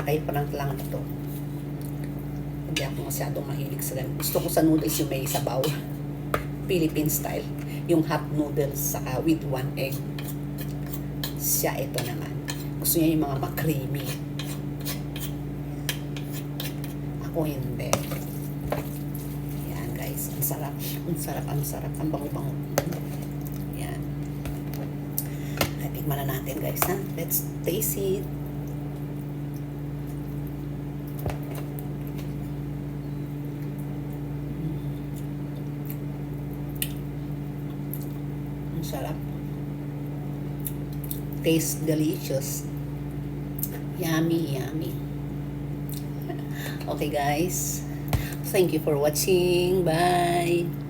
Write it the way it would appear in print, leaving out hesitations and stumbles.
Nakaka-prank lang ito. Hindi ako masyadong mahilig sa ganun. Gusto ko sa noodles yung may sabaw. Philippine style. Yung hot noodles saka with 1 egg. Siya ito naman. Gusto niya yung mga ma-creamy. Ako hindi. Yan guys. Ang sarap. Ang sarap. Ang sarap. Ang bango-bango. Yan. Ay, tikman na natin guys ha. Let's taste it. Sarap. Taste delicious. Yummy, yummy. Okay guys. Thank you for watching. Bye.